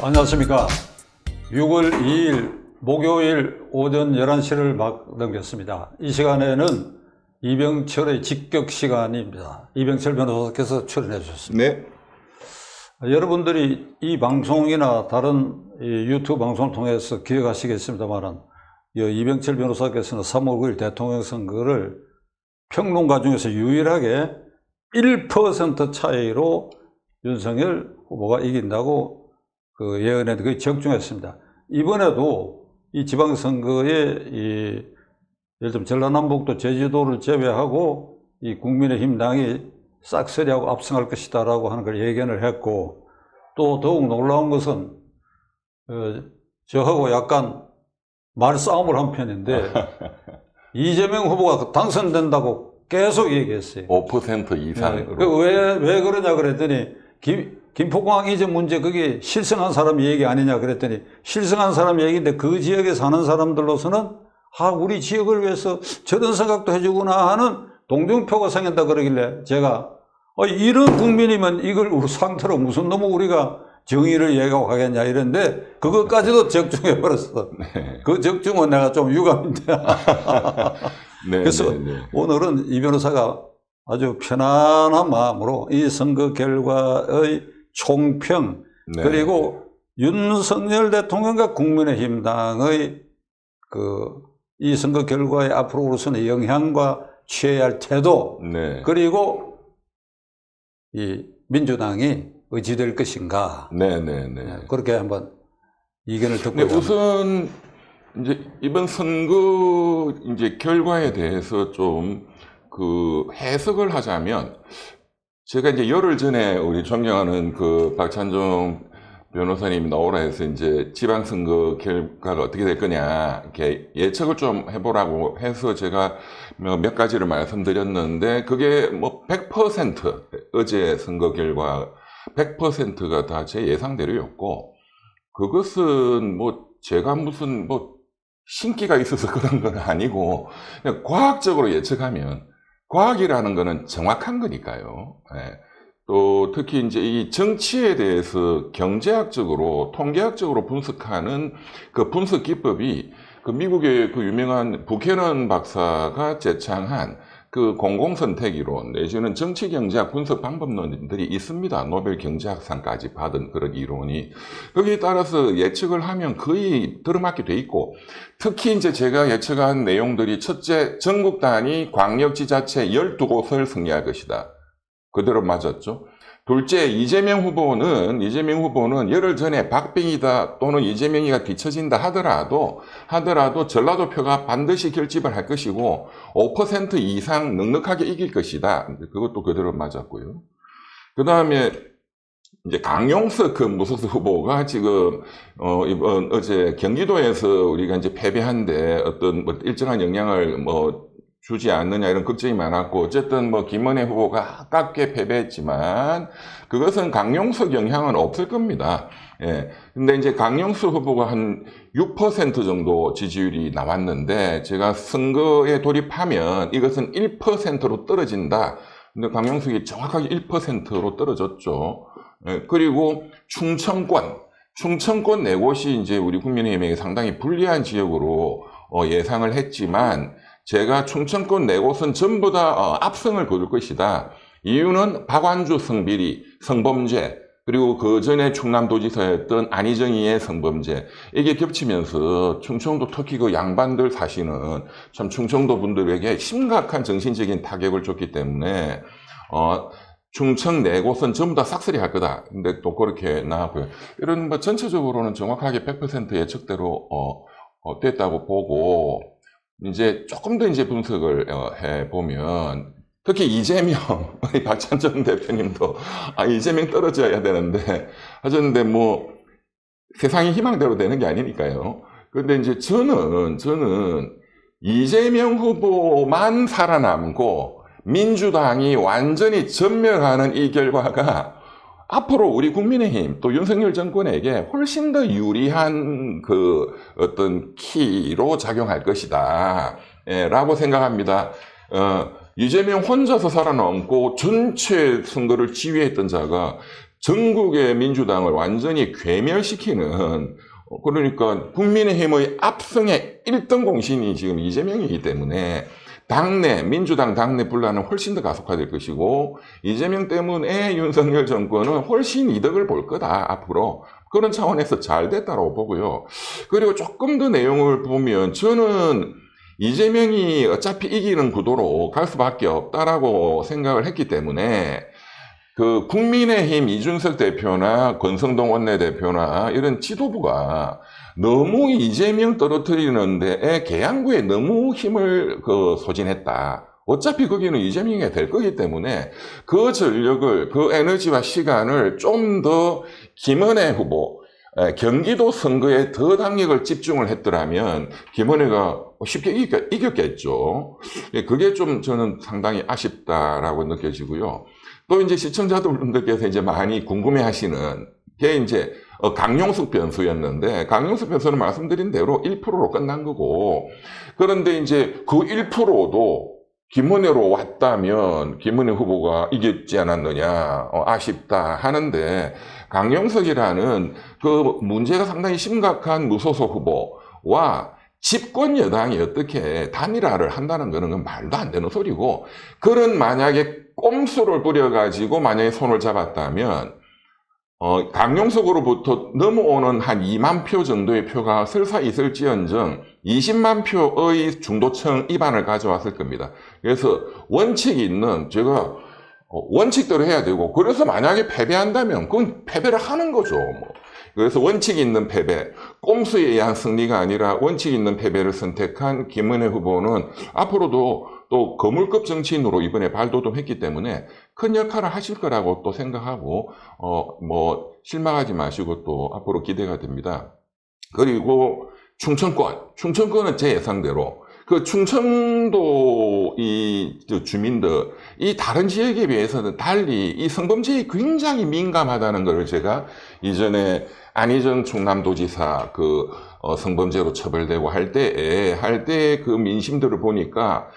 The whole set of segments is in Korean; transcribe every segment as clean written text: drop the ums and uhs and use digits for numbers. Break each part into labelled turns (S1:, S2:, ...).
S1: 안녕하십니까. 6월 2일 목요일 오전 11시를 막 넘겼습니다. 이 시간에는 이병철의 직격 시간입니다. 이병철 변호사께서 출연해 주셨습니다.
S2: 네.
S1: 여러분들이 이 방송이나 다른 유튜브 방송을 통해서 기억하시겠습니다만, 이병철 변호사께서는 3월 9일 대통령 선거를 평론가 중에서 유일하게 1% 차이로 윤석열 후보가 이긴다고 예언했는데 그게 적중했습니다. 이번에도 이 지방선거에 예를 들면 전라남북도 제주도를 제외하고 이 국민의힘당이 싹쓸이하고 압승할 것이다라고 하는 걸 예견을 했고, 또 더욱 놀라운 것은 저하고 약간 말싸움을 한 편인데 이재명 후보가 당선된다고 계속 얘기했어요.
S2: 5% 이상으로.
S1: 네. 왜 그러냐 그랬더니 김포공항 이전 문제 그게 실성한 사람 얘기 아니냐 그랬더니 실성한 사람 얘기인데 그 지역에 사는 사람들로서는 우리 지역을 위해서 저런 생각도 해주구나 하는 동정표가 생긴다 그러길래 제가 이런 국민이면 이걸 우리 상태로 무슨 놈의 우리가 정의를 얘기하고 가겠냐 이랬는데 그것까지도 적중해 버렸어.
S2: 네.
S1: 그 적중은 내가 좀 유감인데.
S2: 네,
S1: 그래서 오늘은 이 변호사가 아주 편안한 마음으로 이 선거 결과의 총평, 그리고 윤석열 대통령과 국민의힘당의 이 선거 결과의 앞으로서의 영향과 취해야 할 태도, 그리고 이 민주당이 어찌될 것인가. 그렇게 한번 의견을 듣고.
S2: 우선 이제 이번 선거 결과에 대해서 좀 해석을 하자면, 제가 이제 열흘 전에 우리 존경하는 박찬종 변호사님이 나오라 해서 이제 지방선거 결과가 어떻게 될 거냐 이렇게 예측을 좀 해보라고 해서 제가 몇 가지를 말씀드렸는데, 그게 뭐 100% 어제 선거 결과 100%가 다 제 예상대로였고, 그것은 뭐 제가 무슨 신기가 있어서 그런 건 아니고 그냥 과학적으로 예측하면, 과학이라는 거는 정확한 거니까요. 또 특히 이제 이 정치에 대해서 경제학적으로, 통계학적으로 분석하는 그 분석 기법이 미국의 유명한 부캐넌 박사가 제창한 공공선택이론 내지는 정치경제학 분석 방법론들이 있습니다. 노벨 경제학상까지 받은 그런 이론이. 거기에 따라서 예측을 하면 거의 들어맞게 돼 있고, 특히 이제 제가 예측한 내용들이, 첫째, 전국 단위 광역지자체 12곳을 승리할 것이다. 그대로 맞았죠. 둘째, 이재명 후보는 열흘 전에 박빙이다 또는 이재명이가 뒤처진다 하더라도 전라도표가 반드시 결집을 할 것이고 5% 이상 넉넉하게 이길 것이다. 그것도 그대로 맞았고요. 그 다음에 이제 강용석 무소속 후보가 지금 어제 경기도에서 우리가 이제 패배한데 어떤 일정한 영향을 주지 않느냐 이런 걱정이 많았고, 어쨌든 김은혜 후보가 아깝게 패배했지만 그것은 강용석 영향은 없을 겁니다. 근데 이제 강용석 후보가 한 6% 정도 지지율이 나왔는데, 제가 선거에 돌입하면 이것은 1%로 떨어진다. 근데 강용석이 정확하게 1%로 떨어졌죠. 그리고 충청권 4곳이 이제 우리 국민의힘에게 상당히 불리한 지역으로 예상을 했지만, 제가 충청권 4곳은 전부 다 압승을 거둘 것이다. 이유는 박완주 성비리, 성범죄, 그리고 그 전에 충남도지사였던 안희정이의 성범죄, 이게 겹치면서 충청도, 특히 양반들 사시는 참 충청도 분들에게 심각한 정신적인 타격을 줬기 때문에 충청 4곳은 전부 다 싹쓸이 할 거다. 근데 또 그렇게 나왔고요. 이런 전체적으로는 정확하게 100% 예측대로 됐다고 보고, 이제 조금 더 분석을 해보면, 특히 이재명, 박찬종 대표님도 이재명 떨어져야 되는데 하셨는데, 세상이 희망대로 되는 게 아니니까요. 그런데 이제 저는 이재명 후보만 살아남고 민주당이 완전히 전멸하는 이 결과가 앞으로 우리 국민의힘 또 윤석열 정권에게 훨씬 더 유리한 어떤 키로 작용할 것이다 라고 생각합니다. 이재명 혼자서 살아남고 전체 선거를 지휘했던 자가 전국의 민주당을 완전히 괴멸시키는, 그러니까 국민의힘의 압승의 1등 공신이 지금 이재명이기 때문에 민주당 당내 분란은 훨씬 더 가속화될 것이고, 이재명 때문에 윤석열 정권은 훨씬 이득을 볼 거다, 앞으로. 그런 차원에서 잘 됐다고 보고요. 그리고 조금 더 내용을 보면 저는 이재명이 어차피 이기는 구도로 갈 수밖에 없다라고 생각을 했기 때문에 그 국민의힘 이준석 대표나 권성동 원내대표나 이런 지도부가 너무 이재명 떨어뜨리는 데에 계양구에 너무 힘을 소진했다. 어차피 거기는 이재명이 될 거기 때문에 그 전력을, 그 에너지와 시간을 좀 더 김은혜 후보, 경기도 선거에 더 당력을 집중을 했더라면 김은혜가 쉽게 이겼겠죠. 그게 좀 저는 상당히 아쉽다라고 느껴지고요. 또 이제 시청자분들께서 이제 많이 궁금해 하시는 게 이제 강용석 변수였는데, 강용석 변수는 말씀드린 대로 1%로 끝난 거고, 그런데 이제 그 1%도 김은혜로 왔다면 김은혜 후보가 이겼지 않았느냐, 아쉽다 하는데, 강용석이라는 그 문제가 상당히 심각한 무소속 후보와 집권 여당이 어떻게 단일화를 한다는 거는 말도 안 되는 소리고, 그런 만약에 꼼수를 부려가지고 만약에 손을 잡았다면, 강용석으로부터 넘어오는 한 2만 표 정도의 표가 설사 있을지언정 20만 표의 중도층 이반을 가져왔을 겁니다. 그래서 원칙이 있는, 제가 원칙대로 해야 되고, 그래서 만약에 패배한다면 그건 패배를 하는 거죠. 그래서 원칙이 있는 패배, 꼼수에 의한 승리가 아니라 원칙이 있는 패배를 선택한 김은혜 후보는 앞으로도 또 거물급 정치인으로 이번에 발돋움했기 때문에 큰 역할을 하실 거라고 또 생각하고, 실망하지 마시고 또 앞으로 기대가 됩니다. 그리고 충청권은 제 예상대로 그 충청도 주민들, 이 다른 지역에 비해서는 달리 이 성범죄에 굉장히 민감하다는 것을 제가 이전에 안희정 충남도지사 성범죄로 처벌되고 할 때 그 민심들을 보니까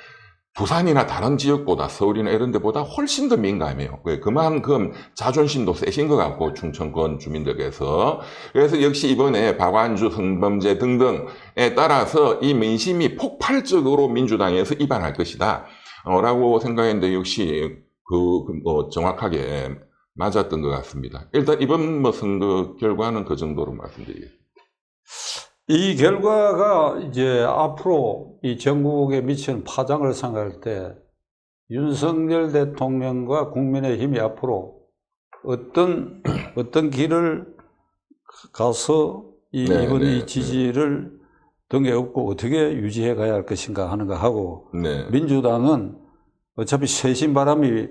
S2: 부산이나 다른 지역보다, 서울이나 이런 데보다 훨씬 더 민감해요. 그만큼 자존심도 세신 것 같고, 충청권 주민들께서. 그래서 역시 이번에 박완주 성범죄 등등에 따라서 이 민심이 폭발적으로 민주당에서 이반할 것이다 라고 생각했는데, 역시 정확하게 맞았던 것 같습니다. 일단 이번 선거 결과는 그 정도로 말씀드리겠습니다.
S1: 이 결과가 이제 앞으로 이 전국에 미치는 파장을 생각할 때 윤석열 대통령과 국민의힘이 앞으로 어떤 길을 가서 이번 이 지지를 등에 업고 어떻게 유지해 가야 할 것인가 하는 거 하고, 민주당은 어차피 쇄신 바람이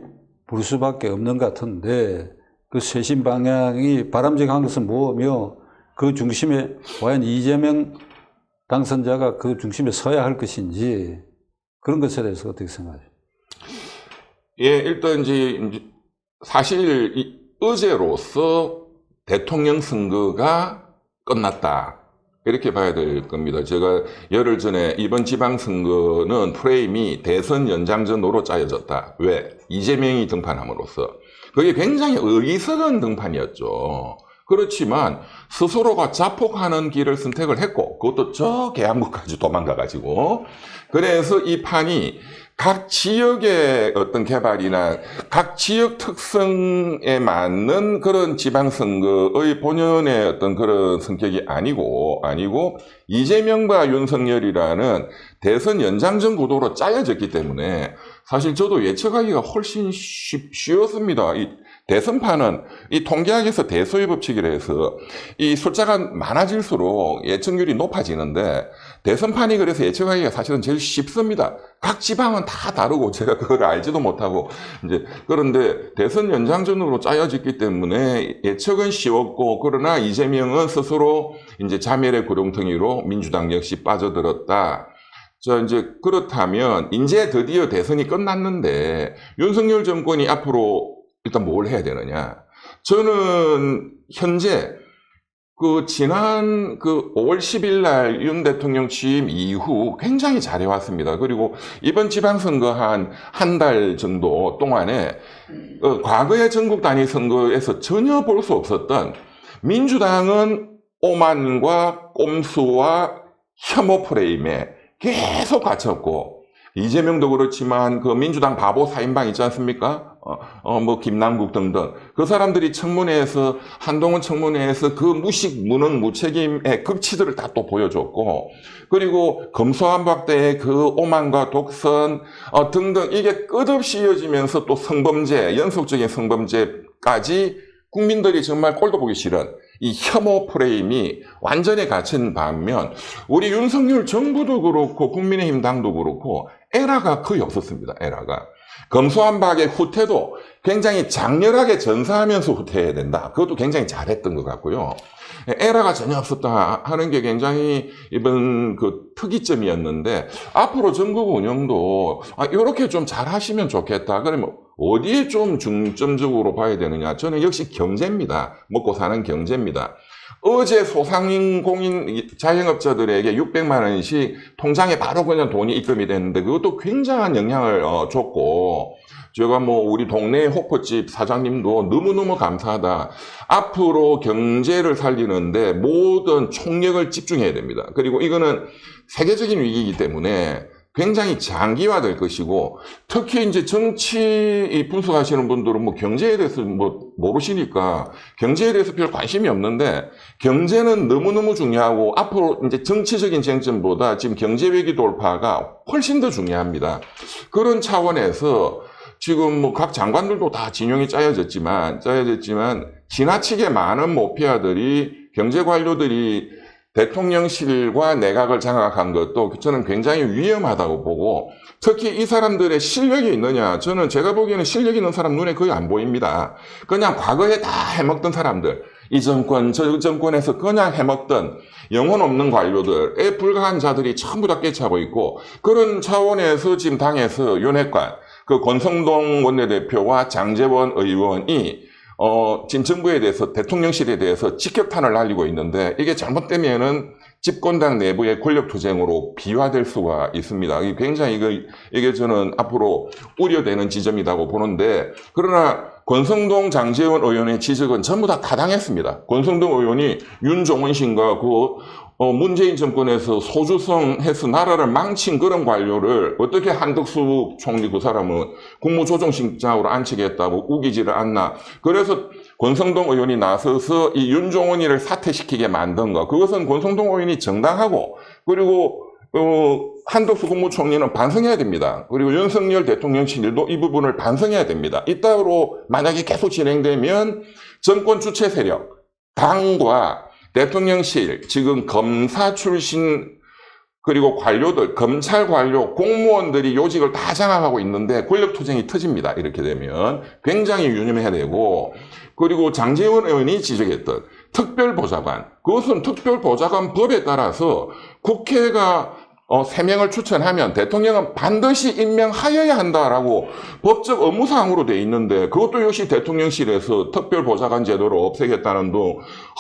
S1: 불 수밖에 없는 것 같은데, 그 쇄신 방향이 바람직한 것은 뭐며, 그 중심에 과연 이재명 당선자가 그 중심에 서야 할 것인지, 그런 것에 대해서 어떻게 생각하세요?
S2: 예, 일단 이제 사실 어제로서 대통령 선거가 끝났다, 이렇게 봐야 될 겁니다. 제가 열흘 전에 이번 지방선거는 프레임이 대선 연장전으로 짜여졌다. 왜? 이재명이 등판함으로써. 그게 굉장히 어리석은 등판이었죠. 그렇지만 스스로가 자폭하는 길을 선택을 했고, 그것도 저 계양구까지 도망가가지고, 그래서 이 판이 각 지역의 어떤 개발이나 각 지역 특성에 맞는 그런 지방선거의 본연의 어떤 그런 성격이 아니고 이재명과 윤석열이라는 대선 연장전 구도로 짜여졌기 때문에 사실 저도 예측하기가 훨씬 쉬웠습니다. 이 대선판은 이 통계학에서 대소의 법칙이라 해서 이 숫자가 많아질수록 예측률이 높아지는데, 대선판이 그래서 예측하기가 사실은 제일 쉽습니다. 각 지방은 다 다르고 제가 그걸 알지도 못하고 그런데 대선 연장전으로 짜여졌기 때문에 예측은 쉬웠고, 그러나 이재명은 스스로 이제 자멸의 구렁텅이로 민주당 역시 빠져들었다. 그렇다면 이제 드디어 대선이 끝났는데 윤석열 정권이 앞으로 일단 뭘 해야 되느냐? 저는 현재 지난 5월 10일 날 윤 대통령 취임 이후 굉장히 잘해왔습니다. 그리고 이번 지방선거 한 달 정도 동안에, 과거의 전국 단위 선거에서 전혀 볼 수 없었던 민주당은 오만과 꼼수와 혐오 프레임에 계속 갇혔고, 이재명도 그렇지만 민주당 바보 4인방 있지 않습니까? 김남국 등등. 그 사람들이 청문회에서, 한동훈 청문회에서 그 무식, 무능, 무책임의 극치들을 다 또 보여줬고, 그리고 검소한박대의 그 오만과 독선, 등등 이게 끝없이 이어지면서 또 성범죄, 연속적인 성범죄까지 국민들이 정말 꼴도 보기 싫은 이 혐오 프레임이 완전히 갇힌 반면, 우리 윤석열 정부도 그렇고 국민의힘 당도 그렇고 에라가 거의 없었습니다. 에라가. 검소한박의 후퇴도 굉장히 장렬하게 전사하면서 후퇴해야 된다. 그것도 굉장히 잘했던 것 같고요. 에라가 전혀 없었다 하는 게 굉장히 이번 특이점이었는데, 앞으로 전국 운영도 이렇게 좀 잘하시면 좋겠다. 그러면 어디에 좀 중점적으로 봐야 되느냐? 저는 역시 경제입니다. 먹고 사는 경제입니다. 어제 소상공인 자영업자들에게 600만 원씩 통장에 바로 그냥 돈이 입금이 됐는데, 그것도 굉장한 영향을 줬고, 제가 우리 동네 호프집 사장님도 너무너무 감사하다. 앞으로 경제를 살리는데 모든 총력을 집중해야 됩니다. 그리고 이거는 세계적인 위기이기 때문에 굉장히 장기화될 것이고, 특히 이제 정치 분석하시는 분들은 경제에 대해서 모르시니까 경제에 대해서 별 관심이 없는데, 경제는 너무너무 중요하고 앞으로 이제 정치적인 쟁점보다 지금 경제 위기 돌파가 훨씬 더 중요합니다. 그런 차원에서 지금 각 장관들도 다 진영이 짜여졌지만 지나치게 많은 모피아들이, 경제 관료들이 대통령실과 내각을 장악한 것도 저는 굉장히 위험하다고 보고, 특히 이 사람들의 실력이 있느냐, 저는 제가 보기에는 실력 있는 사람 눈에 거의 안 보입니다. 그냥 과거에 다 해먹던 사람들, 이 정권, 저 정권에서 그냥 해먹던 영혼 없는 관료들에 불과한 자들이 전부 다 꿰차고 있고, 그런 차원에서 지금 당에서 윤핵관, 권성동 원내대표와 장제원 의원이 지금 정부에 대해서, 대통령실에 대해서 직격탄을 날리고 있는데, 이게 잘못되면은 집권당 내부의 권력투쟁으로 비화될 수가 있습니다. 굉장히 이게 저는 앞으로 우려되는 지점이라고 보는데, 그러나 권성동, 장제원 의원의 지적은 전부 다 타당했습니다. 권성동 의원이 윤종원 씨인가 문재인 정권에서 소주성해서 나라를 망친 그런 관료를 어떻게 한덕수 총리 그 사람은 국무조정실장으로 앉히겠다고 우기지를 않나. 그래서 권성동 의원이 나서서 이 윤종원이를 사퇴시키게 만든 거, 그것은 권성동 의원이 정당하고, 그리고 한덕수 국무총리는 반성해야 됩니다. 그리고 윤석열 대통령실도 이 부분을 반성해야 됩니다. 이따위로 만약에 계속 진행되면 정권 주체 세력, 당과 대통령실, 지금 검사 출신, 그리고 관료들, 검찰 관료, 공무원들이 요직을 다 장악하고 있는데 권력투쟁이 터집니다. 이렇게 되면 굉장히 유념해야 되고, 그리고 장제원 의원이 지적했던 특별보좌관, 그것은 특별보좌관 법에 따라서 국회가 3명을 추천하면 대통령은 반드시 임명하여야 한다라고 법적 의무사항으로 돼 있는데, 그것도 역시 대통령실에서 특별보좌관 제도를 없애겠다는 등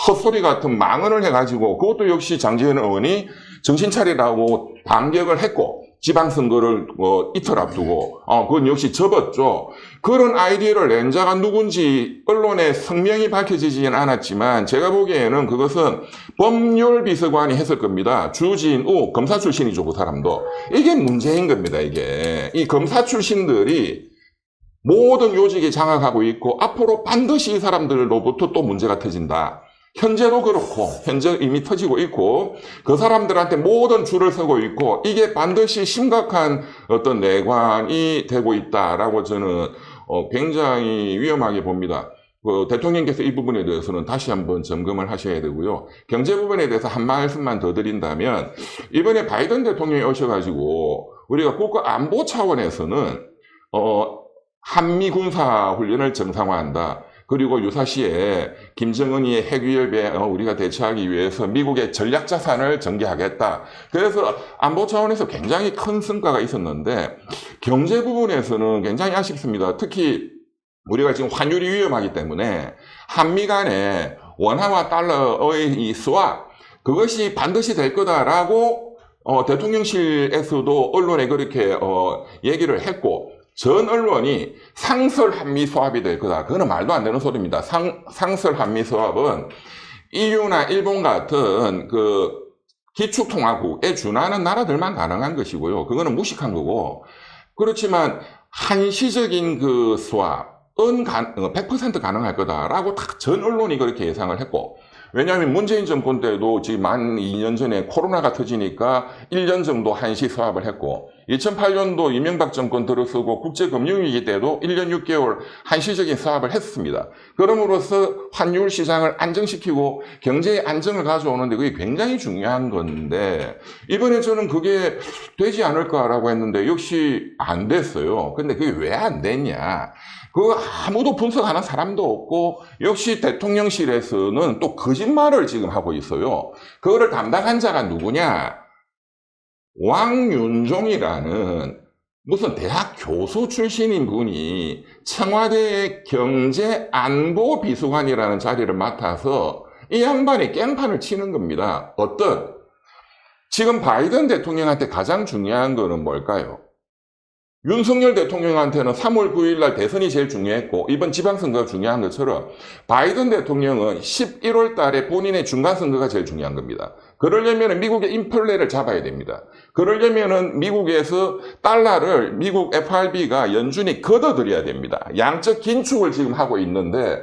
S2: 헛소리 같은 망언을 해가지고, 그것도 역시 장제원 의원이 정신 차리라고 반격을 했고, 지방선거를 이틀 앞두고 그건 역시 접었죠. 그런 아이디어를 낸 자가 누군지 언론에 성명이 밝혀지지는 않았지만, 제가 보기에는 그것은 법률비서관이 했을 겁니다. 주진우 검사 출신이죠, 그 사람도. 이게 문제인 겁니다. 이게 이 검사 출신들이 모든 요직에 장악하고 있고, 앞으로 반드시 이 사람들로부터 또 문제가 터진다. 현재도 그렇고, 현재 이미 터지고 있고, 그 사람들한테 모든 줄을 서고 있고, 이게 반드시 심각한 어떤 내관이 되고 있다라고 저는 굉장히 위험하게 봅니다. 대통령께서 이 부분에 대해서는 다시 한번 점검을 하셔야 되고요. 경제 부분에 대해서 한 말씀만 더 드린다면, 이번에 바이든 대통령이 오셔가지고 우리가 국가안보 차원에서는 한미 군사 훈련을 정상화한다. 그리고 유사시에 김정은이 핵위협에 우리가 대처하기 위해서 미국의 전략자산을 전개하겠다. 그래서 안보 차원에서 굉장히 큰 성과가 있었는데, 경제 부분에서는 굉장히 아쉽습니다. 특히 우리가 지금 환율이 위험하기 때문에 한미 간에 원화와 달러의 이 스왑, 그것이 반드시 될 거다라고 대통령실에서도 언론에 그렇게 얘기를 했고, 전 언론이 상설 한미 수합이 될 거다. 그거는 말도 안 되는 소리입니다. 상설 한미 수합은 EU나 일본 같은 그 기축통화국에 준하는 나라들만 가능한 것이고요. 그거는 무식한 거고. 그렇지만 한시적인 그 수합은 100% 가능할 거다라고 딱 전 언론이 그렇게 예상을 했고, 왜냐하면 문재인 정권 때도 지금 만 2년 전에 코로나가 터지니까 1년 정도 한시 수합을 했고, 2008년도 이명박 정권 들어서고 국제금융위기 때도 1년 6개월 한시적인 수합을 했습니다. 그럼으로써 환율 시장을 안정시키고 경제의 안정을 가져오는데 그게 굉장히 중요한 건데, 이번에 저는 그게 되지 않을까라고 했는데 역시 안 됐어요. 근데 그게 왜 안 됐냐? 그 아무도 분석하는 사람도 없고, 역시 대통령실에서는 또 거짓말을 지금 하고 있어요. 그거를 담당한 자가 누구냐? 왕윤종이라는 무슨 대학 교수 출신인 분이 청와대 경제안보비서관이라는 자리를 맡아서 이 양반이 깽판을 치는 겁니다. 지금 바이든 대통령한테 가장 중요한 거는 뭘까요? 윤석열 대통령한테는 3월 9일 날 대선이 제일 중요했고, 이번 지방선거가 중요한 것처럼 바이든 대통령은 11월 달에 본인의 중간선거가 제일 중요한 겁니다. 그러려면 미국의 인플레를 잡아야 됩니다. 그러려면 미국에서 달러를 미국 FRB가 연준이 걷어들여야 됩니다. 양적 긴축을 지금 하고 있는데,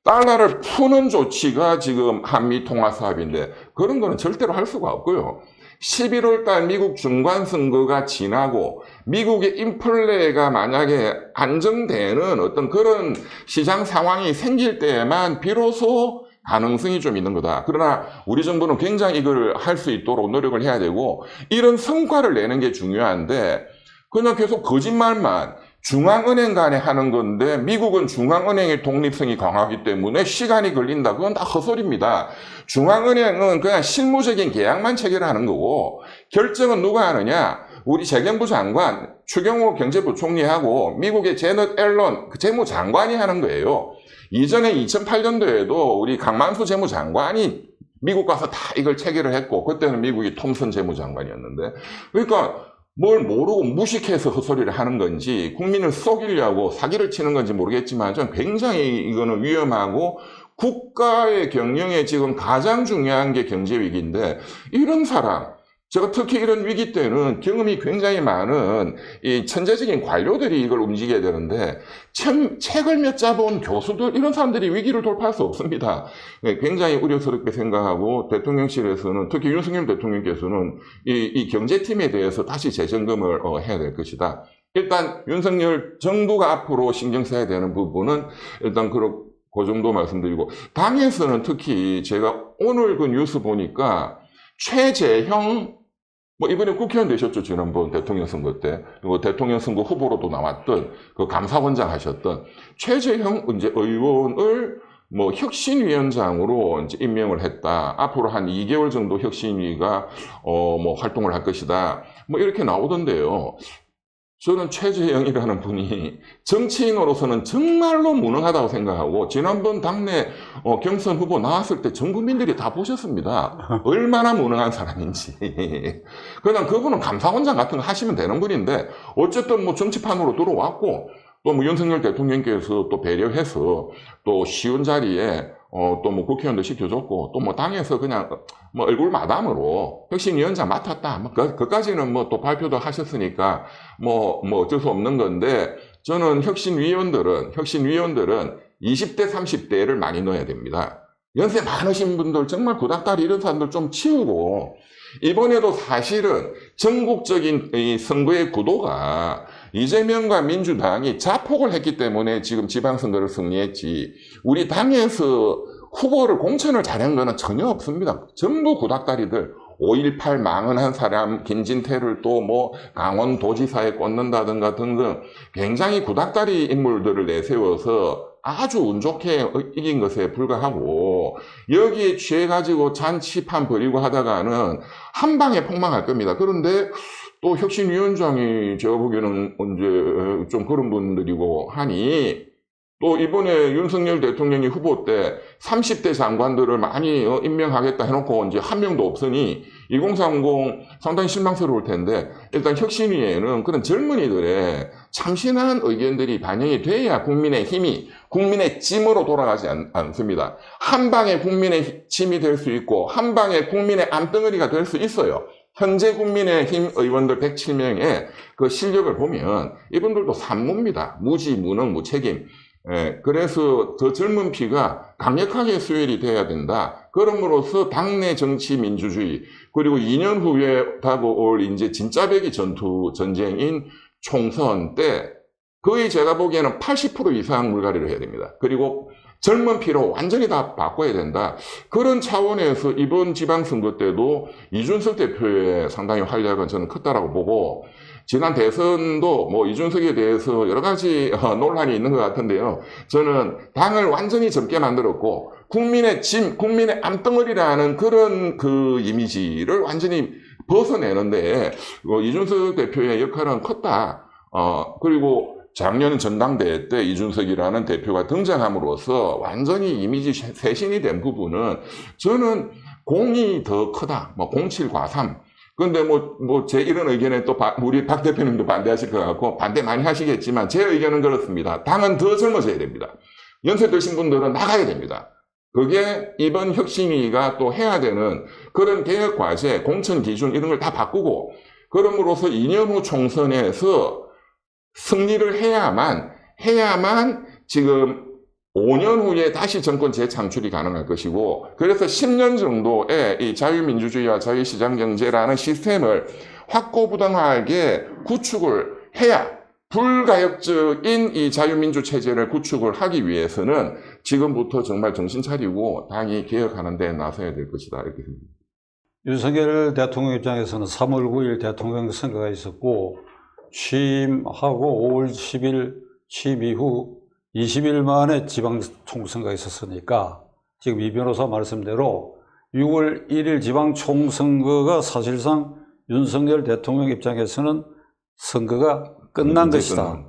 S2: 달러를 푸는 조치가 지금 한미 통화 수합인데 그런 거는 절대로 할 수가 없고요. 11월 달 미국 중간선거가 지나고 미국의 인플레가 만약에 안정되는 어떤 그런 시장 상황이 생길 때에만 비로소 가능성이 좀 있는 거다. 그러나 우리 정부는 굉장히 이걸 할 수 있도록 노력을 해야 되고, 이런 성과를 내는 게 중요한데 그냥 계속 거짓말만 중앙은행 간에 하는 건데, 미국은 중앙은행의 독립성이 강하기 때문에 시간이 걸린다. 그건 다 헛소리입니다. 중앙은행은 그냥 실무적인 계약만 체결하는 거고, 결정은 누가 하느냐? 우리 재경부 장관, 추경호 경제부총리하고 미국의 제넷 앨런 재무장관이 하는 거예요. 이전에 2008년도에도 우리 강만수 재무장관이 미국 가서 다 이걸 체결을 했고, 그때는 미국이 톰슨 재무장관이었는데, 그러니까 뭘 모르고 무식해서 헛소리를 하는 건지 국민을 속이려고 사기를 치는 건지 모르겠지만 좀 굉장히 이거는 위험하고, 국가의 경영에 지금 가장 중요한 게 경제 위기인데, 이런 사람, 제가 특히 이런 위기 때는 경험이 굉장히 많은 이 천재적인 관료들이 이걸 움직여야 되는데, 책을 몇 자 본 교수들, 이런 사람들이 위기를 돌파할 수 없습니다. 굉장히 우려스럽게 생각하고, 대통령실에서는, 특히 윤석열 대통령께서는 이 경제팀에 대해서 다시 재점검을 해야 될 것이다. 일단 윤석열 정부가 앞으로 신경 써야 되는 부분은 일단 그 정도 말씀드리고, 당에서는 특히 제가 오늘 그 뉴스 보니까 최재형, 이번에 국회의원 되셨죠, 지난번 대통령 선거 때. 그리고 대통령 선거 후보로도 나왔던, 그 감사원장 하셨던 최재형 이제 의원을 혁신위원장으로 이제 임명을 했다. 앞으로 한 2개월 정도 혁신위가, 활동을 할 것이다. 이렇게 나오던데요. 저는 최재형이라는 분이 정치인으로서는 정말로 무능하다고 생각하고, 지난번 당내 경선 후보 나왔을 때 전 국민들이 다 보셨습니다. 얼마나 무능한 사람인지. 그냥 그분은 감사원장 같은 거 하시면 되는 분인데, 어쨌든 정치판으로 들어왔고, 또 윤석열 대통령께서 또 배려해서 또 쉬운 자리에 또 국회의원도 시켜줬고, 또 당에서 그냥 얼굴 마담으로 혁신위원장 맡았다. 그까지는 또 발표도 하셨으니까 어쩔 수 없는 건데, 저는 혁신위원들은 20대, 30대를 많이 넣어야 됩니다. 연세 많으신 분들, 정말 구닥다리 이런 사람들 좀 치우고, 이번에도 사실은 전국적인 이 선거의 구도가 이재명과 민주당이 자폭을 했기 때문에 지금 지방선거를 승리했지, 우리 당에서 후보를 공천을 잘한 거는 전혀 없습니다. 전부 구닥다리들, 5.18 망언한 사람 김진태를 또 강원도지사에 꽂는다든가 등등 굉장히 구닥다리 인물들을 내세워서 아주 운 좋게 이긴 것에 불과하고, 여기에 취해가지고 잔치판 벌이고 하다가는 한 방에 폭망할 겁니다. 그런데 또 혁신위원장이 제가 보기에는 이제 좀 그런 분들이고 하니, 또 이번에 윤석열 대통령이 후보 때 30대 장관들을 많이 임명하겠다 해놓고 이제 한 명도 없으니 2030 상당히 실망스러울 텐데, 일단 혁신위에는 그런 젊은이들의 참신한 의견들이 반영이 돼야 국민의 힘이 국민의 찜으로 돌아가지 않습니다. 한 방에 국민의 찜이 될 수 있고 한 방에 국민의 암덩어리가 될 수 있어요. 현재 국민의힘 의원들 107명의 그 실력을 보면 이분들도 산무입니다. 무지, 무능, 무책임. 그래서 더 젊은 피가 강력하게 수혈이 돼야 된다. 그럼으로써 당내 정치 민주주의, 그리고 2년 후에 다가올 이제 진짜 배기 전쟁인 총선 때 거의 제가 보기에는 80% 이상 물갈이를 해야 됩니다. 그리고 젊은 피로 완전히 다 바꿔야 된다. 그런 차원에서 이번 지방선거 때도 이준석 대표의 상당히 활약은 저는 컸다라고 보고, 지난 대선도 뭐 이준석에 대해서 여러 가지 논란이 있는 것 같은데요. 저는 당을 완전히 젊게 만들었고 국민의 짐, 국민의 암덩어리라는 그런 그 이미지를 완전히 벗어내는데 이준석 대표의 역할은 컸다. 그리고 작년 전당대회 때 이준석이라는 대표가 등장함으로써 완전히 이미지 쇄신이 된 부분은 저는 공이 더 크다. 뭐 07과삼. 근데 제 이런 의견에 또 우리 박 대표님도 반대하실 것 같고 반대 많이 하시겠지만 제 의견은 그렇습니다. 당은 더 젊어져야 됩니다. 연세 드신 분들은 나가야 됩니다. 그게 이번 혁신위가 또 해야 되는 그런 개혁 과제, 공천 기준 이런 걸 다 바꾸고, 그럼으로써 2년 후 총선에서 승리를 해야만 지금 5년 후에 다시 정권 재창출이 가능할 것이고, 그래서 10년 정도의 이 자유민주주의와 자유시장경제라는 시스템을 확고부동하게 구축을 해야, 불가역적인 이 자유민주 체제를 구축을 하기 위해서는 지금부터 정말 정신 차리고 당이 개혁하는 데 나서야 될 것이다, 이렇게 생각합니다.
S1: 윤석열 대통령 입장에서는 3월 9일 대통령 선거가 있었고, 취임하고 5월 10일 취임 이후 20일 만에 지방총선거가 있었으니까 지금 이 변호사 말씀대로 6월 1일 지방총선거가 사실상 윤석열 대통령 입장에서는 선거가 끝난 것이다.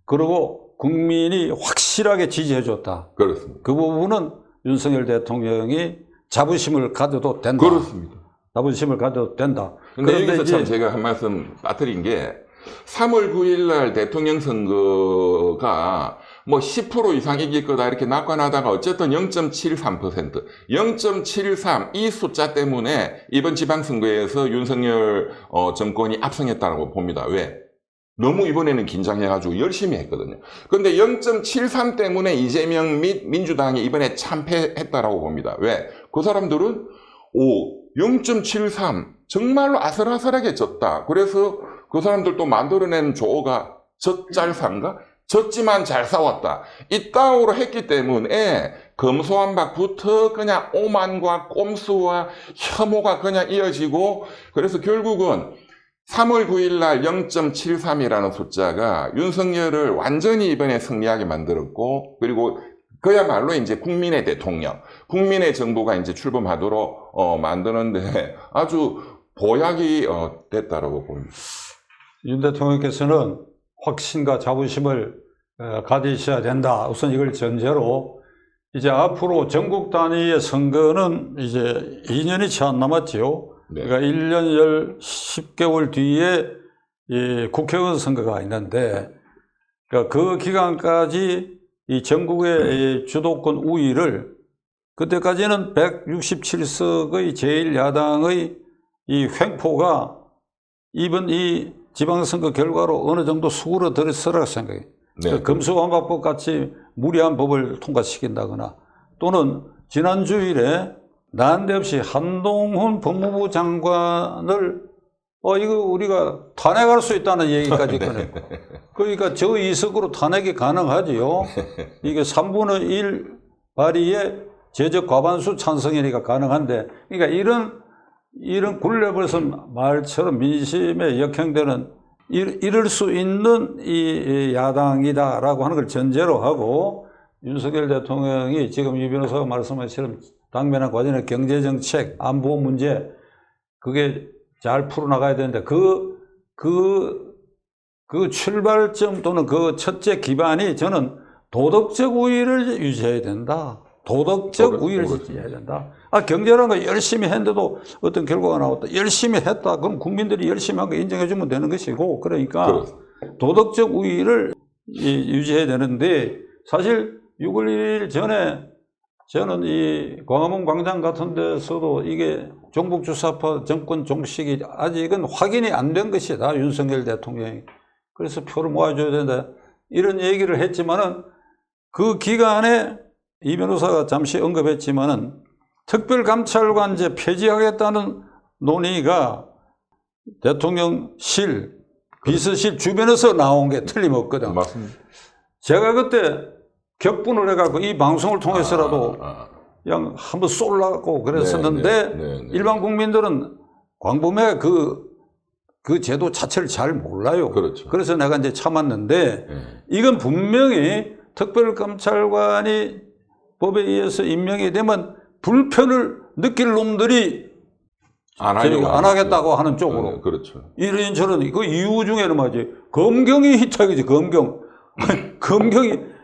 S1: 그리고 국민이 확실하게 지지해 줬다.
S2: 그렇습니다.
S1: 그 부분은 윤석열 대통령이 자부심을 가져도 된다.
S2: 그렇습니다.
S1: 자부심을 가져도 된다.
S2: 근데 여기서 참 제가 한 말씀 빠뜨린 게, 3월 9일 날 대통령 선거가 뭐 10% 이상 이길 거다 이렇게 낙관하다가 어쨌든 0.73%, 0.73 이 숫자 때문에 이번 지방선거에서 윤석열 정권이 압승했다고 봅니다. 왜? 너무 이번에는 긴장해가지고 열심히 했거든요. 근데 0.73 때문에 이재명 및 민주당이 이번에 참패했다라고 봅니다. 왜? 그 사람들은 0.73 정말로 아슬아슬하게 졌다. 그래서 그 사람들도 만들어낸 조어가 젖잘산가? 졌지만 잘 싸웠다. 이따오로 했기 때문에 검소한박부터 그냥 오만과 꼼수와 혐오가 그냥 이어지고, 그래서 결국은 3월 9일 날 0.73이라는 숫자가 윤석열을 완전히 이번에 승리하게 만들었고, 그리고 그야말로 이제 국민의 대통령, 국민의 정부가 이제 출범하도록 만드는데 아주 보약이 됐다라고 봅니다.
S1: 윤 대통령께서는 확신과 자부심을 가지셔야 된다. 우선 이걸 전제로 이제 앞으로 전국 단위의 선거는 이제 2년이 채 안 남았지요.
S2: 네.
S1: 그러니까 1년 10개월 뒤에 이 국회의원 선거가 있는데, 그러니까 그 기간까지 이 전국의 이 주도권 우위를, 그때까지는 167석의 제1야당의 이 횡포가 이번 이 지방선거 결과로 어느 정도 수그러들었으라고 생각해요.
S2: 네.
S1: 검수완박법 같이 무리한 법을 통과시킨다거나, 또는 지난 주일에 난데없이 한동훈 법무부 장관을 이거 우리가 탄핵할 수 있다는 얘기까지 꺼냈고, 그러니까 저 이석으로 탄핵이 가능하지요. 이게 3분의 1 발의에 제적 과반수 찬성이니까 가능한데, 그러니까 이런 굴레벌선 말처럼 민심에 역행되는 이럴 수 있는 이 야당이다라고 하는 걸 전제로 하고, 윤석열 대통령이 지금 이 변호사가 말씀하신 당면한 과정의 경제정책, 안보 문제, 그게 잘 풀어나가야 되는데, 그 출발점 또는 그 첫째 기반이 저는 도덕적 우위를 유지해야 된다. 도덕적 우위를 유지해야 된다. 경제라는 거 열심히 했는데도 어떤 결과가 나왔다. 열심히 했다. 그럼 국민들이 열심히 한 거 인정해주면 되는 것이고, 그러니까 도덕적 우위를 유지해야 되는데, 사실 6월 1일 전에 저는 이 광화문 광장 같은 데서도 이게 종북주사파 정권 종식이 아직은 확인이 안 된 것이다. 윤석열 대통령이. 그래서 표를 모아줘야 된다. 이런 얘기를 했지만은 그 기간에 이 변호사가 잠시 언급했지만은 특별감찰관제 폐지하겠다는 논의가 대통령실, 비서실 주변에서 나온 게 틀림없거든.
S2: 맞습니다.
S1: 제가 그때 격분을 해갖고 이 방송을 통해서라도 그냥 한번 쏠라고 그랬었는데 일반 국민들은 광범위하게 그 제도 자체를 잘 몰라요.
S2: 그렇죠.
S1: 그래서 내가 이제 참았는데 이건 분명히 특별감찰관이 법에 의해서 임명이 되면 불편을 느낄 놈들이 안 하겠다고 하는 쪽으로.
S2: 그렇죠.
S1: 이런 저런 그 이유 중에는 말이지 검경이 희탁이지. 검경이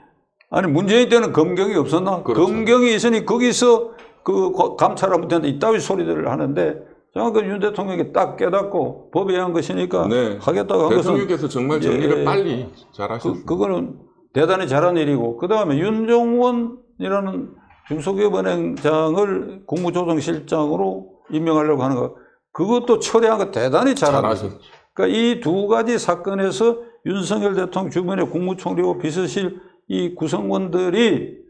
S1: 아니 문재인 때는 검경이 없었나?
S2: 그렇죠.
S1: 검경이 있으니 거기서 그 감찰하면 된다 이따위 소리들을 하는데 정확히 윤 대통령이 딱 깨닫고 법에 의한 것이니까 하겠다고 한 것은
S2: 대통령께서 정말 정리를 빨리 잘하셨습니다.
S1: 그거는 대단히 잘한 일이고, 그 다음에 윤종원이라는 중소기업은행장을 국무조정실장으로 임명하려고 하는 거, 그것도 처리한 거 대단히 잘하셨죠. 그러니까 이 두 가지 사건에서 윤석열 대통령 주변의 국무총리와 비서실 이 구성원들이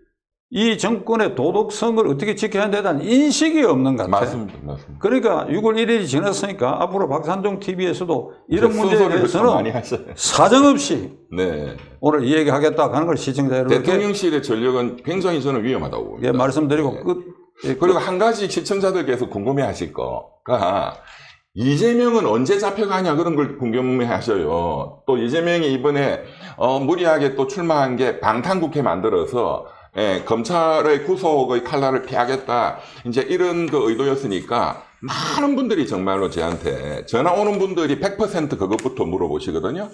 S1: 이 정권의 도덕성을 어떻게 지켜야 된다는 인식이 없는 것 같아요.
S2: 맞습니다.
S1: 그러니까 6월 1일이 지났으니까 앞으로 박산종 TV에서도 이런 문제에 대해서는 사정없이 오늘 이야기하겠다 하는 걸 시청자 여러분께
S2: 대통령실의 전력은 굉장히 저는 위험하다고 봅니다.
S1: 말씀드리고
S2: 그리고 한 가지 시청자들께서 궁금해하실 거가 이재명은 언제 잡혀가냐 그런 걸 궁금해하셔요. 또 이재명이 이번에 무리하게 또 출마한 게 방탄국회 만들어서 검찰의 구속의 칼날을 피하겠다 이제 이런 그 의도였으니까 많은 분들이 정말로 저한테 전화 오는 분들이 100% 그것부터 물어보시거든요.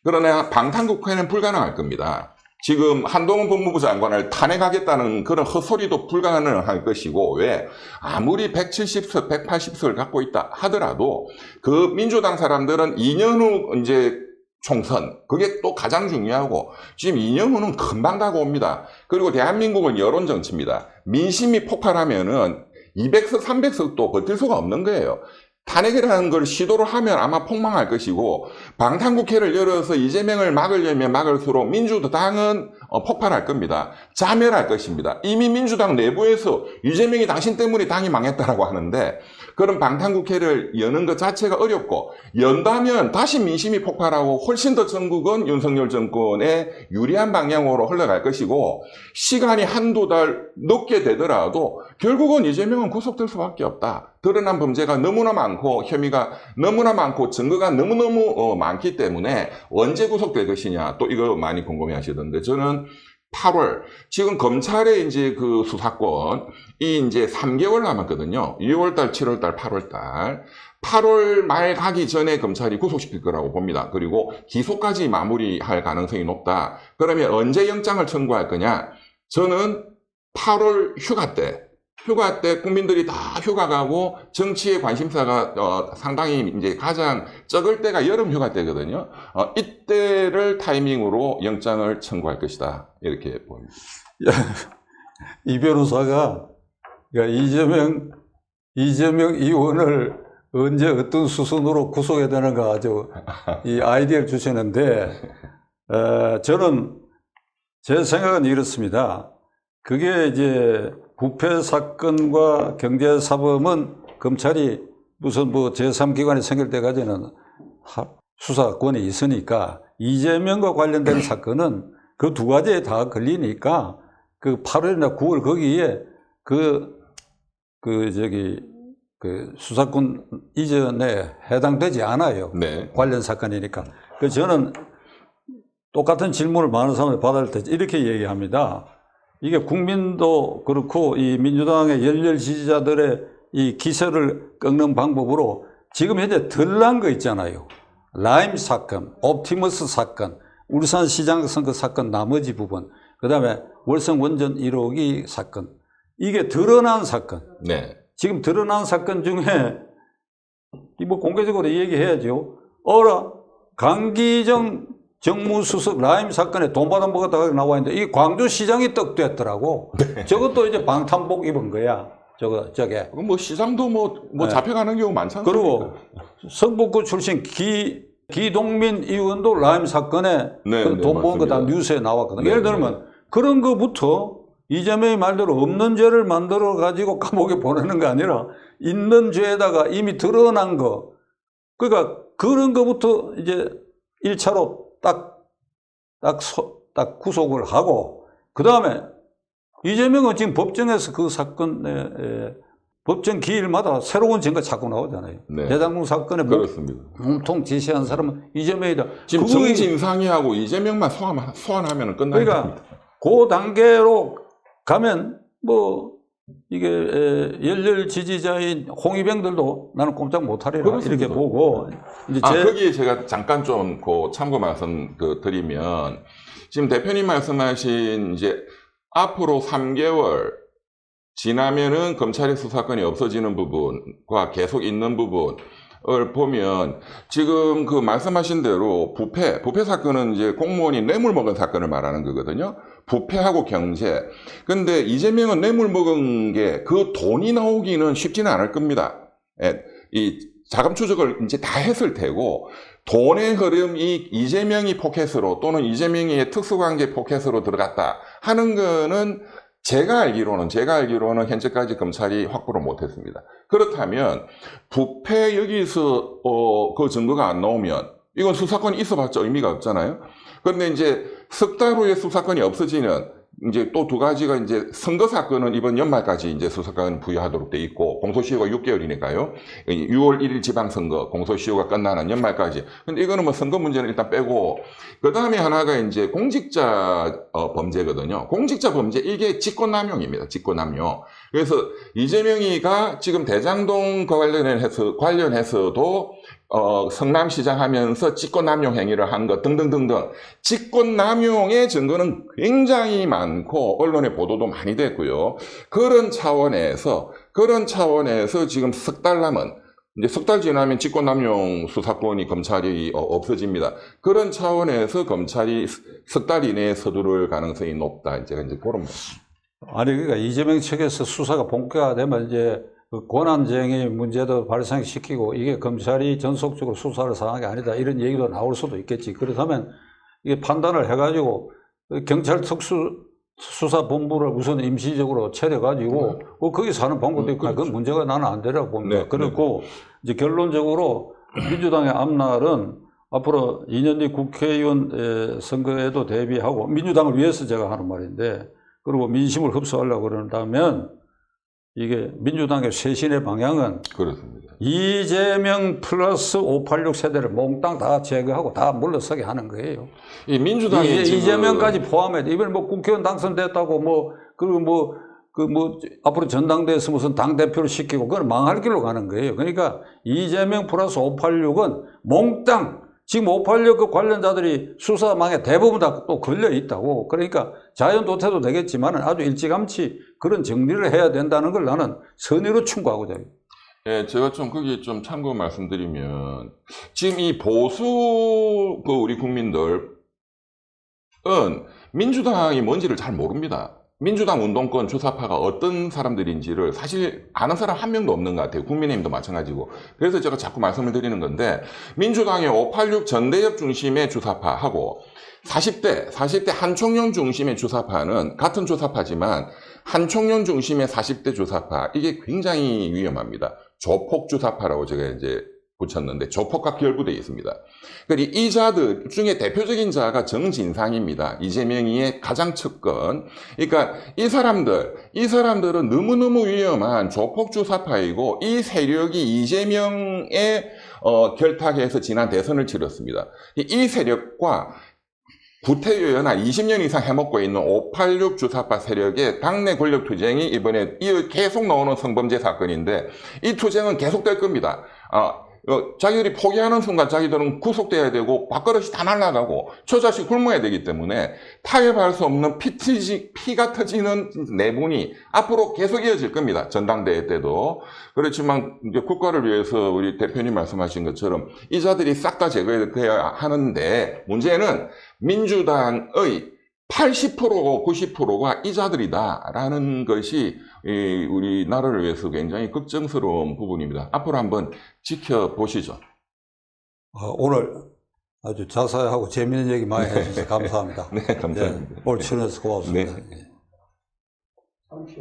S2: 그러나 방탄국회는 불가능할 겁니다. 지금 한동훈 법무부 장관을 탄핵하겠다는 그런 헛소리도 불가능할 것이고, 왜? 아무리 170석, 180석을 갖고 있다 하더라도 그 민주당 사람들은 2년 후 이제 총선, 그게 또 가장 중요하고 지금 2년 후는 금방 다가옵니다. 그리고 대한민국은 여론 정치입니다. 민심이 폭발하면은 200석, 300석도 버틸 수가 없는 거예요. 탄핵이라는 걸 시도를 하면 아마 폭망할 것이고, 방탄국회를 열어서 이재명을 막으려면 막을수록 민주당은 폭발할 겁니다. 자멸할 것입니다. 이미 민주당 내부에서 이재명이 당신 때문에 당이 망했다라고 하는데, 그런 방탄국회를 여는 것 자체가 어렵고, 연다면 다시 민심이 폭발하고 훨씬 더 전국은 윤석열 정권에 유리한 방향으로 흘러갈 것이고, 시간이 한두 달 늦게 되더라도 결국은 이재명은 구속될 수밖에 없다. 드러난 범죄가 너무나 많고 혐의가 너무나 많고 증거가 너무너무 많기 때문에 언제 구속될 것이냐, 또 이거 많이 궁금해 하시던데, 저는 8월, 지금 검찰의 이제 그 수사권이 이제 3개월 남았거든요. 6월달, 7월달, 8월달. 8월 말 가기 전에 검찰이 구속시킬 거라고 봅니다. 그리고 기소까지 마무리할 가능성이 높다. 그러면 언제 영장을 청구할 거냐? 저는 8월 휴가 때 국민들이 다 휴가 가고 정치의 관심사가 상당히 이제 가장 적을 때가 여름 휴가 때거든요. 이때를 타이밍으로 영장을 청구할 것이다. 이렇게 보입니다.
S1: 이 변호사가 이재명 의원을 언제 어떤 수순으로 구속해야 되는가 아주 이 아이디어를 주시는데, 저는 제 생각은 이렇습니다. 그게 이제 부패 사건과 경제사범은 검찰이 무슨 뭐 제3기관이 생길 때까지는 수사권이 있으니까, 이재명과 관련된 사건은 그 두 가지에 다 걸리니까 그 8월이나 9월 거기에 그 수사권 이전에 해당되지 않아요. 관련 사건이니까. 저는 똑같은 질문을 많은 사람들이 받을 때 이렇게 얘기합니다. 이게 국민도 그렇고 이 민주당의 열렬 지지자들의 이 기세를 꺾는 방법으로 지금 현재 덜 난 거 있잖아요. 라임 사건, 옵티머스 사건, 울산시장 선거 사건 나머지 부분, 그다음에 월성 원전 1호기 사건. 이게 드러난 사건.
S2: 네.
S1: 지금 드러난 사건 중에 뭐 공개적으로 얘기해야죠. 어라 강기정 정무수석 라임 사건에 돈 받아먹었다가 나와 있는데 이게 광주시장이 떡됐더라고.
S2: 네.
S1: 저것도 이제 방탄복 입은 거야. 저게.
S2: 뭐 시장도 뭐
S1: 네.
S2: 잡혀가는 경우 많지 않습니까?
S1: 그리고 성북구 출신 기동민 의원도 라임 사건에
S2: 네,
S1: 그 돈 모은 거 다
S2: 맞습니다.
S1: 뉴스에 나왔거든.
S2: 네,
S1: 예를 들면 그런 거부터 이재명이 말대로 없는 죄를 만들어 가지고 감옥에 보내는 거 아니라 있는 죄에다가 이미 드러난 거. 그러니까 그런 거부터 이제 1차로 딱 구속을 하고 그 다음에 이재명은 지금 법정에서 그 사건에 법정 기일마다 새로운 증거 자꾸 나오잖아요.
S2: 네.
S1: 대장동 사건에
S2: 그렇습니다.
S1: 몸통 지시한 사람은 이재명이다.
S2: 지금
S1: 그거
S2: 정진상이하고 이재명만 소환하면 끝나는
S1: 그러니까
S2: 겁니다.
S1: 그 단계로 가면 뭐 이게 열렬 지지자인 홍위병들도 나는 꼼짝 못하리라
S2: 그렇습니다.
S1: 이렇게 보고 이제
S2: 거기에 제가 잠깐 좀 그 참고 말씀 드리면 지금 대표님 말씀하신 이제 앞으로 3개월 지나면은 검찰의 수사권이 없어지는 부분과 계속 있는 부분을 보면 지금 그 말씀하신 대로 부패 사건은 이제 공무원이 뇌물 먹은 사건을 말하는 거거든요. 부패하고 경제. 근데 이재명은 뇌물 먹은 게 그 돈이 나오기는 쉽지는 않을 겁니다. 예, 이 자금 추적을 이제 다 했을 테고 돈의 흐름이 이재명이 포켓으로 또는 이재명의 특수관계 포켓으로 들어갔다 하는 거는 제가 알기로는 현재까지 검찰이 확보를 못했습니다. 그렇다면 부패 여기서 그 증거가 안 나오면 이건 수사권이 있어봤자 의미가 없잖아요. 그런데 이제 석 달 후에 수사권이 없어지는 이제 또 두 가지가 이제 선거 사건은 이번 연말까지 이제 수사권 부여하도록 돼 있고 공소시효가 6개월이니까요. 6월 1일 지방선거 공소시효가 끝나는 연말까지. 근데 이거는 뭐 선거 문제는 일단 빼고 그 다음에 하나가 이제 공직자 범죄거든요. 공직자 범죄 이게 직권남용입니다. 직권남용. 그래서 이재명이가 지금 대장동 관련해서도 성남시장 하면서 직권남용 행위를 한 것 등등등등 직권남용의 증거는 굉장히 많고 언론의 보도도 많이 됐고요. 그런 차원에서 지금 석 달 남은 이제 석 달 지나면 직권남용 수사권이 검찰이 없어집니다. 그런 차원에서 검찰이 석 달 이내에 서두를 가능성이 높다. 이제 그런
S1: 아니 그러니까 이재명 측에서 수사가 본격화되면 이제 그 권한쟁의 문제도 발생시키고 이게 검찰이 전속적으로 수사를 상한 게 아니다 이런 얘기도 나올 수도 있겠지. 그렇다면 이게 판단을 해가지고 경찰 특수수사본부를 우선 임시적으로 차려가지고 거기 사는 방법도 있고 그건 문제가 나는 안 되라고 봅니다.
S2: 네,
S1: 그렇고 이제 결론적으로 민주당의 앞날은 앞으로 2년 뒤 국회의원 선거에도 대비하고 민주당을 위해서 제가 하는 말인데 그리고 민심을 흡수하려고 그런다면 이게 민주당의 쇄신의 방향은
S2: 그렇습니다.
S1: 이재명 플러스 586 세대를 몽땅 다 제거하고 다 물러서게 하는 거예요.
S2: 이 민주당이 지금
S1: 이재명까지 포함해 이번에 뭐 국회의원 당선됐다고 그리고 앞으로 전당대회에서 무슨 당대표를 시키고 그건 망할 길로 가는 거예요. 그러니까 이재명 플러스 586은 몽땅 지금 586 그 관련자들이 수사망에 대부분 다 또 걸려 있다고. 그러니까 자연도태도 되겠지만 아주 일찌감치 그런 정리를 해야 된다는 걸 나는 선의로 충고하고자 해요.
S2: 예, 제가 좀 거기에 좀 참고 말씀드리면 지금 이 보수 우리 국민들은 민주당이 뭔지를 잘 모릅니다. 민주당 운동권 주사파가 어떤 사람들인지를 사실 아는 사람 한 명도 없는 것 같아요. 국민의힘도 마찬가지고. 그래서 제가 자꾸 말씀을 드리는 건데 민주당의 586 전대협 중심의 주사파하고 40대 한총련 중심의 주사파는 같은 주사파지만 한총련 중심의 40대 주사파 이게 굉장히 위험합니다. 조폭 주사파라고 제가 이제 붙였는데 조폭과 결부되어 있습니다. 그리고 이 자들 중에 대표적인 자가 정진상입니다. 이재명이의 가장 측근. 그러니까 이 사람들은 너무너무 위험한 조폭 주사파이고 이 세력이 이재명의 결탁해서 지난 대선을 치렀습니다. 이 세력과 구태여 연하 20년 이상 해먹고 있는 586 주사파 세력의 당내 권력 투쟁이 이번에 계속 나오는 성범죄 사건인데 이 투쟁은 계속될 겁니다. 자기들이 포기하는 순간 자기들은 구속돼야 되고 밥그릇이 다 날아가고 처자식 굶어야 되기 때문에 타협할 수 없는 피가 터지는 내분이 앞으로 계속 이어질 겁니다. 전당대회 때도. 그렇지만 이제 국가를 위해서 우리 대표님 말씀하신 것처럼 이자들이 싹 다 제거돼야 하는데 문제는 민주당의 80%, 90%가 이자들이다라는 것이 우리나라를 위해서 굉장히 걱정스러운 부분입니다. 앞으로 한번 지켜보시죠.
S1: 오늘 아주 자세하고 재미있는 얘기 많이 해주셔서 감사합니다.
S2: 네, 감사합니다.
S1: 오늘 출연해서 고맙습니다.
S2: 네.